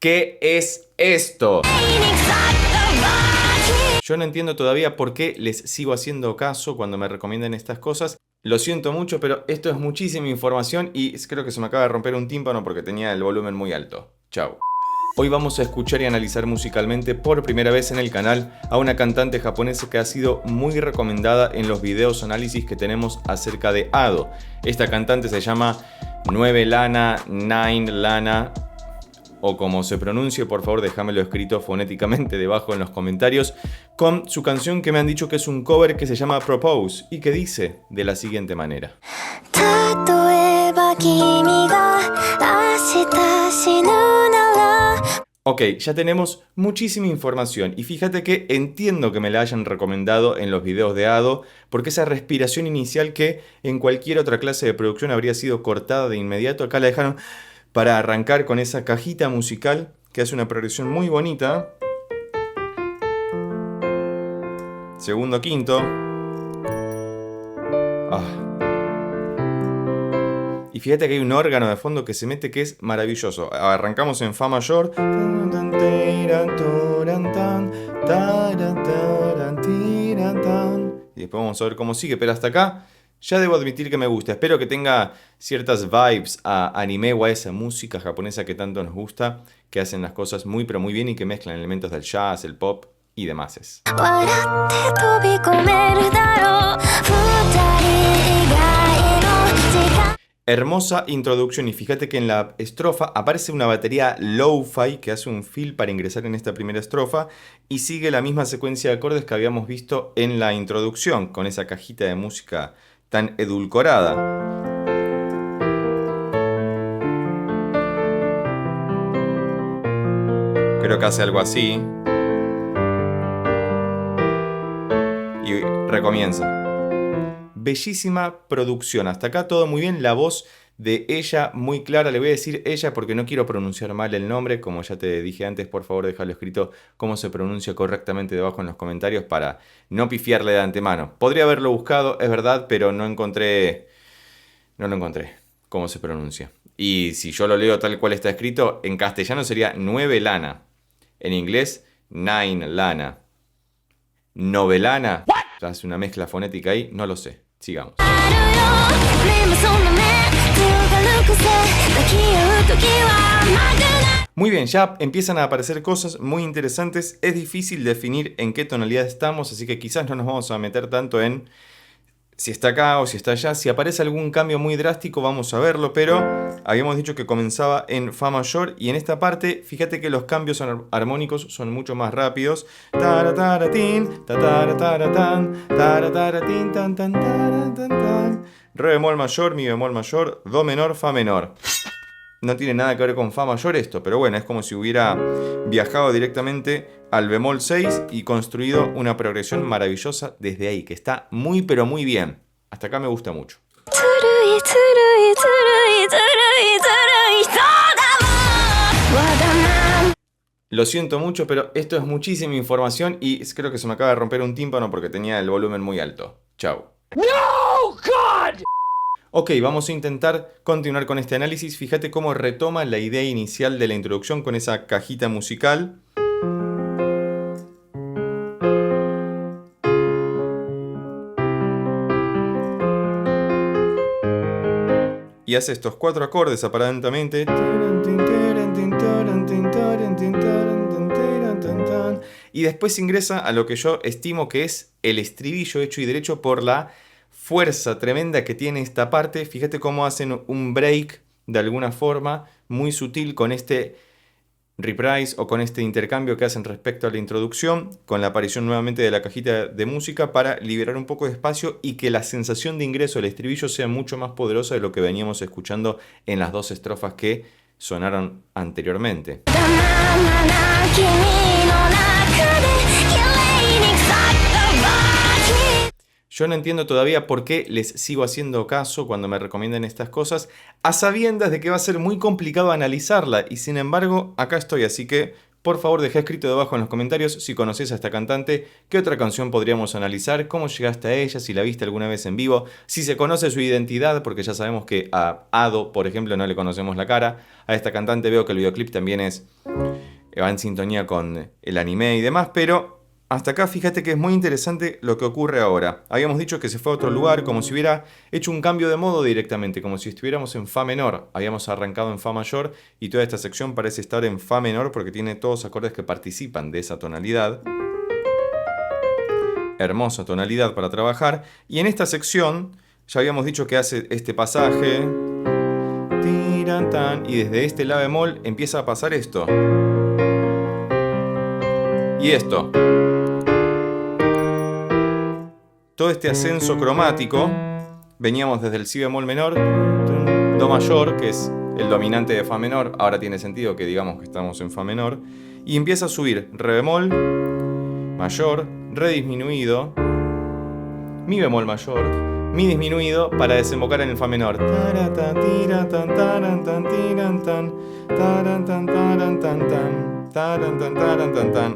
¿Qué es esto? Yo no entiendo todavía por qué les sigo haciendo caso cuando me recomiendan estas cosas. Lo siento mucho, pero esto es muchísima información y creo que se me acaba de romper un tímpano porque tenía el volumen muy alto. Chao. Hoy vamos a escuchar y analizar musicalmente por primera vez en el canal a una cantante japonesa que ha sido muy recomendada en los videos análisis que tenemos acerca de Ado. Esta cantante se llama 9lana, 9lana, o como se pronuncie, por favor déjamelo escrito fonéticamente debajo en los comentarios, con su canción que me han dicho que es un cover que se llama Propose y que dice de la siguiente manera. Ok, ya tenemos muchísima información y fíjate que entiendo que me la hayan recomendado en los videos de Ado porque esa respiración inicial que en cualquier otra clase de producción habría sido cortada de inmediato, acá la dejaron para arrancar con esa cajita musical que hace una progresión muy bonita. Segundo, quinto. Y fíjate que hay un órgano de fondo que se mete que es maravilloso. Arrancamos en Fa mayor. Y después vamos a ver cómo sigue, pero hasta acá ya debo admitir que me gusta. Espero que tenga ciertas vibes a anime o a esa música japonesa que tanto nos gusta, que hacen las cosas muy pero muy bien y que mezclan elementos del jazz, el pop y demás. Hermosa introducción y fíjate que en la estrofa aparece una batería lo-fi que hace un fill para ingresar en esta primera estrofa y sigue la misma secuencia de acordes que habíamos visto en la introducción con esa cajita de música tan edulcorada. Creo que hace algo así. Y recomienza. Bellísima producción. Hasta acá todo muy bien. La voz de ella muy clara. Le voy a decir ella porque no quiero pronunciar mal el nombre. Como ya te dije antes, por favor déjalo escrito cómo se pronuncia correctamente debajo en los comentarios para no pifiarle de antemano. Podría haberlo buscado, es verdad, pero no lo encontré cómo se pronuncia. Y si yo lo leo tal cual está escrito, en castellano sería 9lana. En inglés, 9lana. ¿Novelana? Hace una mezcla fonética ahí, no lo sé. Sigamos. Muy bien, ya empiezan a aparecer cosas muy interesantes. Es difícil definir en qué tonalidad estamos, así que quizás no nos vamos a meter tanto en si está acá o si está allá. Si aparece algún cambio muy drástico vamos a verlo, pero habíamos dicho que comenzaba en Fa mayor y en esta parte fíjate que los cambios armónicos son mucho más rápidos. Re bemol mayor, mi bemol mayor, do menor, fa menor. No tiene nada que ver con Fa mayor esto, pero bueno, es como si hubiera viajado directamente al bemol 6 y construido una progresión maravillosa desde ahí, que está muy pero muy bien. Hasta acá me gusta mucho. Lo siento mucho, pero esto es muchísima información y creo que se me acaba de romper un tímpano porque tenía el volumen muy alto. Chao. ¡No, God! Ok, vamos a intentar continuar con este análisis. Fíjate cómo retoma la idea inicial de la introducción con esa cajita musical. Y hace estos 4 acordes aparentemente. Y después ingresa a lo que yo estimo que es el estribillo hecho y derecho por la fuerza tremenda que tiene esta parte. Fíjate cómo hacen un break de alguna forma muy sutil con este reprise o con este intercambio que hacen respecto a la introducción, con la aparición nuevamente de la cajita de música para liberar un poco de espacio y que la sensación de ingreso del estribillo sea mucho más poderosa de lo que veníamos escuchando en las 2 estrofas que sonaron anteriormente. Yo no entiendo todavía por qué les sigo haciendo caso cuando me recomiendan estas cosas, a sabiendas de que va a ser muy complicado analizarla, y sin embargo acá estoy, así que Por favor, deja escrito debajo en los comentarios si conoces a esta cantante, qué otra canción podríamos analizar, cómo llegaste a ella, si la viste alguna vez en vivo, si se conoce su identidad, porque ya sabemos que a Ado, por ejemplo, no le conocemos la cara. A esta cantante veo que el videoclip también va en sintonía con el anime y demás, pero hasta acá fíjate que es muy interesante lo que ocurre ahora. Habíamos dicho que se fue a otro lugar, como si hubiera hecho un cambio de modo directamente, como si estuviéramos en Fa menor. Habíamos arrancado en Fa mayor y toda esta sección parece estar en Fa menor porque tiene todos acordes que participan de esa tonalidad. Hermosa tonalidad para trabajar. Y en esta sección ya habíamos dicho que hace este pasaje. Y desde este La bemol empieza a pasar esto. Y esto. Todo este ascenso cromático, veníamos desde el Si bemol menor, Do mayor, que es el dominante de Fa menor, ahora tiene sentido que digamos que estamos en Fa menor, y empieza a subir Re bemol, mayor, Re disminuido, Mi bemol mayor, Mi disminuido, para desembocar en el Fa menor.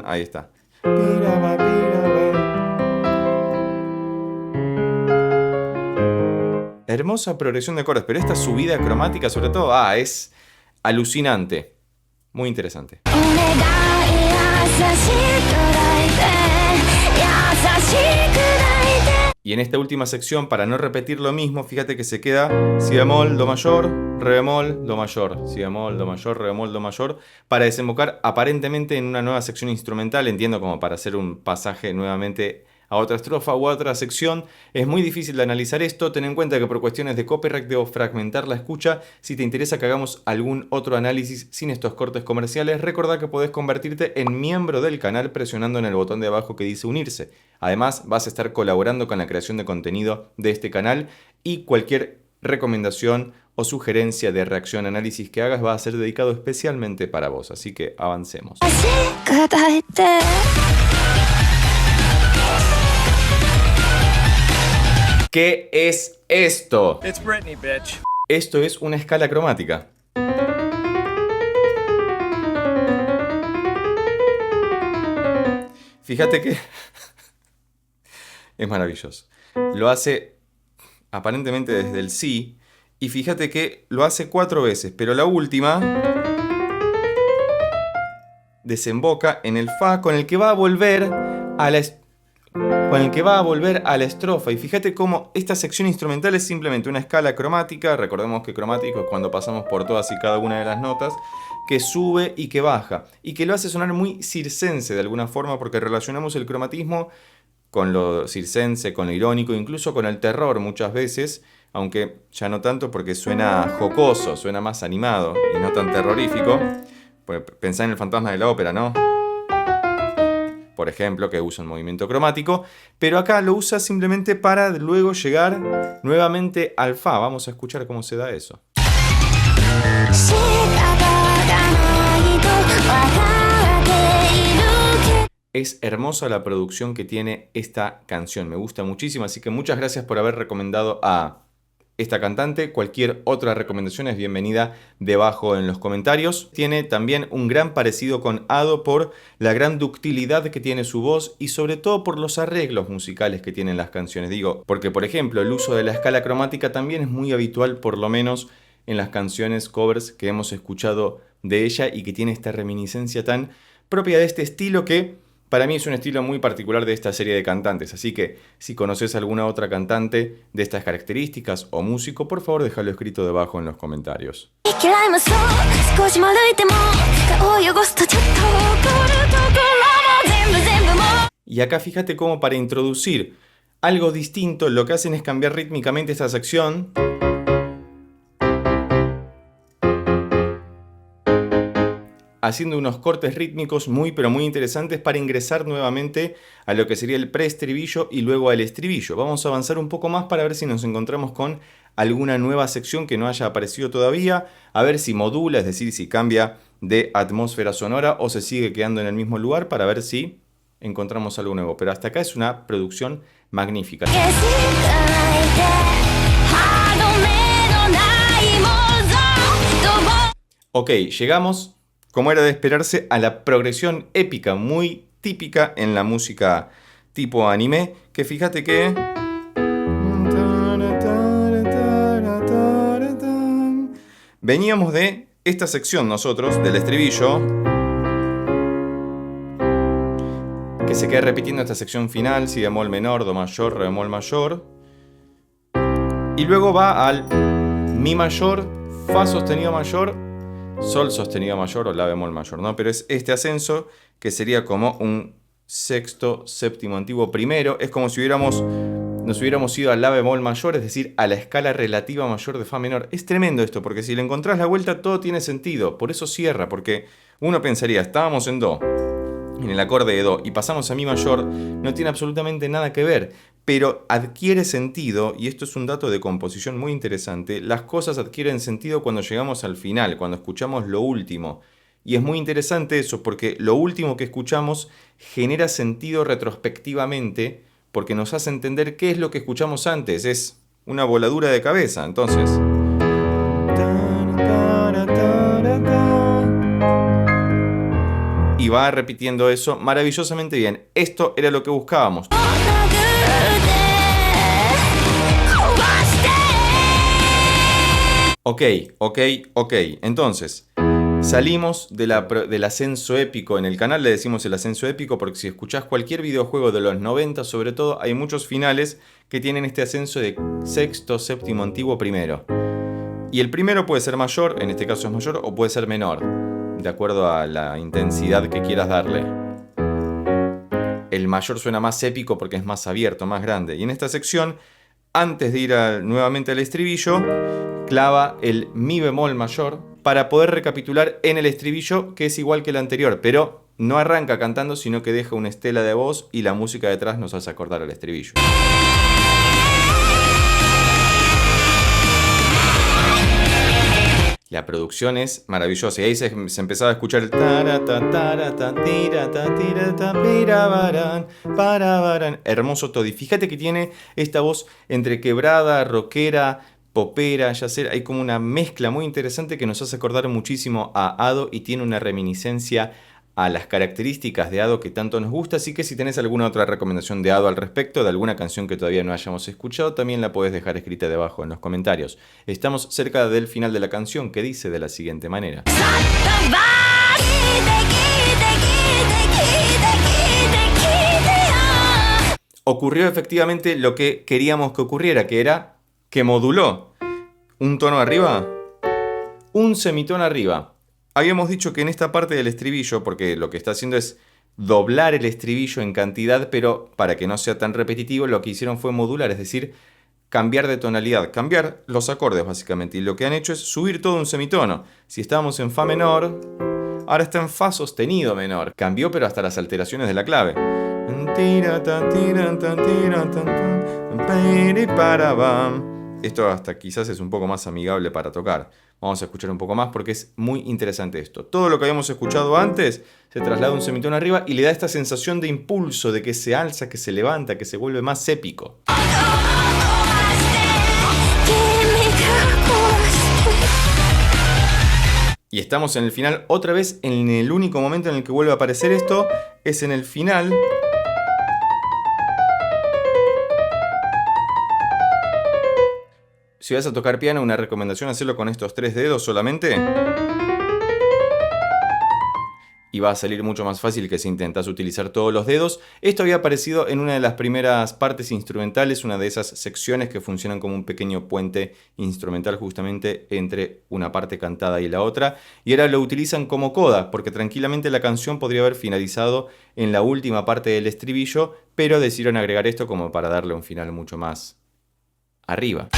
Ahí está. Hermosa progresión de acordes, pero esta subida cromática sobre todo, es alucinante. Muy interesante. Y en esta última sección, para no repetir lo mismo, fíjate que se queda Si bemol, Do mayor, Re bemol, Do mayor, Si bemol, Do mayor, Re bemol, Do mayor, para desembocar aparentemente en una nueva sección instrumental, entiendo como para hacer un pasaje nuevamente a otra estrofa u a otra sección. Es muy difícil de analizar esto, ten en cuenta que por cuestiones de copyright debo fragmentar la escucha. Si te interesa que hagamos algún otro análisis sin estos cortes comerciales, recordá que podés convertirte en miembro del canal presionando en el botón de abajo que dice unirse. Además, vas a estar colaborando con la creación de contenido de este canal y cualquier recomendación o sugerencia de reacción análisis que hagas va a ser dedicado especialmente para vos, así que avancemos. ¿Qué es esto? It's Britney, bitch. Esto es una escala cromática. Fíjate que es maravilloso. Lo hace aparentemente desde el Si. Y fíjate que lo hace 4 veces. Pero la última desemboca en el Fa con el que va a volver a la estrofa. Y fíjate cómo esta sección instrumental es simplemente una escala cromática. Recordemos que cromático es cuando pasamos por todas y cada una de las notas, que sube y que baja. Y que lo hace sonar muy circense de alguna forma, porque relacionamos el cromatismo con lo circense, con lo irónico, incluso con el terror muchas veces, aunque ya no tanto porque suena jocoso, suena más animado y no tan terrorífico. Pues pensá en el fantasma de la ópera, ¿no? Por ejemplo, que usa un movimiento cromático, pero acá lo usa simplemente para luego llegar nuevamente al Fa. Vamos a escuchar cómo se da eso. Es hermosa la producción que tiene esta canción, me gusta muchísimo, así que muchas gracias por haber recomendado a esta cantante. Cualquier otra recomendación es bienvenida debajo en los comentarios. Tiene también un gran parecido con Ado por la gran ductilidad que tiene su voz y sobre todo por los arreglos musicales que tienen las canciones. Digo, porque por ejemplo el uso de la escala cromática también es muy habitual, por lo menos en las canciones covers que hemos escuchado de ella, y que tiene esta reminiscencia tan propia de este estilo que para mí es un estilo muy particular de esta serie de cantantes. Así que si conoces alguna otra cantante de estas características o músico, por favor déjalo escrito debajo en los comentarios. Y acá fíjate cómo para introducir algo distinto lo que hacen es cambiar rítmicamente esta sección haciendo unos cortes rítmicos muy pero muy interesantes para ingresar nuevamente a lo que sería el preestribillo y luego al estribillo. Vamos a avanzar un poco más para ver si nos encontramos con alguna nueva sección que no haya aparecido todavía, a ver si modula, es decir, si cambia de atmósfera sonora o se sigue quedando en el mismo lugar, para ver si encontramos algo nuevo. Pero hasta acá es una producción magnífica. Ok, llegamos como era de esperarse, a la progresión épica, muy típica en la música tipo anime, que fíjate que... Veníamos de esta sección nosotros, del estribillo, que se queda repitiendo esta sección final, si bemol menor, do mayor, re bemol mayor, y luego va al mi mayor, fa sostenido mayor, sol sostenido mayor o la bemol mayor, ¿no? Pero es este ascenso que sería como un sexto, séptimo antiguo primero. Es como si nos hubiéramos ido a la bemol mayor, es decir, a la escala relativa mayor de fa menor. Es tremendo esto, porque si le encontrás la vuelta todo tiene sentido. Por eso cierra, porque uno pensaría, estábamos en do, en el acorde de do, y pasamos a mi mayor, no tiene absolutamente nada que ver, pero adquiere sentido, y esto es un dato de composición muy interesante. Las cosas adquieren sentido cuando llegamos al final, cuando escuchamos lo último. Y es muy interesante eso, porque lo último que escuchamos genera sentido retrospectivamente, porque nos hace entender qué es lo que escuchamos antes. Es una voladura de cabeza. Entonces... y va repitiendo eso maravillosamente bien. Esto era lo que buscábamos. Ok. Entonces, salimos del ascenso épico. En el canal le decimos el ascenso épico porque si escuchás cualquier videojuego de los 90, sobre todo, hay muchos finales que tienen este ascenso de sexto, séptimo, antiguo, primero. Y el primero puede ser mayor, en este caso es mayor, o puede ser menor, de acuerdo a la intensidad que quieras darle. El mayor suena más épico porque es más abierto, más grande. Y en esta sección, antes de ir nuevamente al estribillo, clava el mi bemol mayor para poder recapitular en el estribillo, que es igual que el anterior, pero no arranca cantando, sino que deja una estela de voz y la música detrás nos hace acordar al estribillo. La producción es maravillosa y ahí se empezaba a escuchar el hermoso todo. Y fíjate que tiene esta voz entre quebrada, rockera, popera, yacera. Hay como una mezcla muy interesante que nos hace acordar muchísimo a Ado y tiene una reminiscencia a las características de Ado que tanto nos gusta. Así que si tenés alguna otra recomendación de Ado al respecto, de alguna canción que todavía no hayamos escuchado, también la podés dejar escrita debajo en los comentarios. Estamos cerca del final de la canción, que dice de la siguiente manera. Ocurrió efectivamente lo que queríamos que ocurriera, que era que moduló un tono arriba, un semitono arriba. Habíamos dicho que en esta parte del estribillo, porque lo que está haciendo es doblar el estribillo en cantidad, pero para que no sea tan repetitivo, lo que hicieron fue modular, es decir, cambiar de tonalidad, cambiar los acordes básicamente. Y lo que han hecho es subir todo un semitono. Si estábamos en fa menor, ahora está en fa sostenido menor. Cambió, pero hasta las alteraciones de la clave. Esto hasta quizás es un poco más amigable para tocar. Vamos a escuchar un poco más porque es muy interesante esto. Todo lo que habíamos escuchado antes se traslada un semitono arriba y le da esta sensación de impulso, de que se alza, que se levanta, que se vuelve más épico. Y estamos en el final, otra vez en el único momento en el que vuelve a aparecer esto, es en el final. Si vas a tocar piano, una recomendación, hacerlo con estos 3 dedos solamente. Y va a salir mucho más fácil que si intentas utilizar todos los dedos. Esto había aparecido en una de las primeras partes instrumentales, una de esas secciones que funcionan como un pequeño puente instrumental justamente entre una parte cantada y la otra. Y ahora lo utilizan como coda, porque tranquilamente la canción podría haber finalizado en la última parte del estribillo, pero decidieron agregar esto como para darle un final mucho más arriba.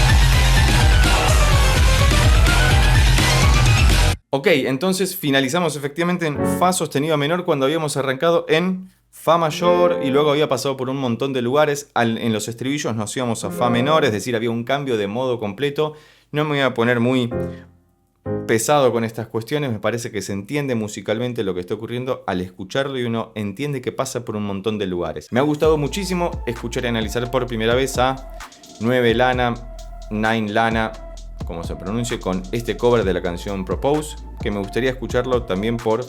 Ok, entonces finalizamos efectivamente en fa sostenido menor cuando habíamos arrancado en fa mayor y luego había pasado por un montón de lugares. En los estribillos nos íbamos a fa menor, es decir, había un cambio de modo completo. No me voy a poner muy pesado con estas cuestiones, me parece que se entiende musicalmente lo que está ocurriendo al escucharlo y uno entiende que pasa por un montón de lugares. Me ha gustado muchísimo escuchar y analizar por primera vez a 9 Lana, 9 Lana, como se pronuncie, con este cover de la canción Propose, que me gustaría escucharlo también por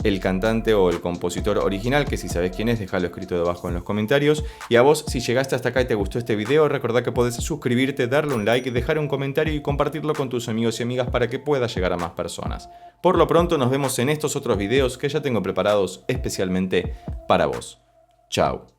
el cantante o el compositor original, que si sabes quién es, déjalo escrito debajo en los comentarios. Y a vos, si llegaste hasta acá y te gustó este video, recordá que podés suscribirte, darle un like, dejar un comentario y compartirlo con tus amigos y amigas para que pueda llegar a más personas. Por lo pronto nos vemos en estos otros videos que ya tengo preparados especialmente para vos. Chao.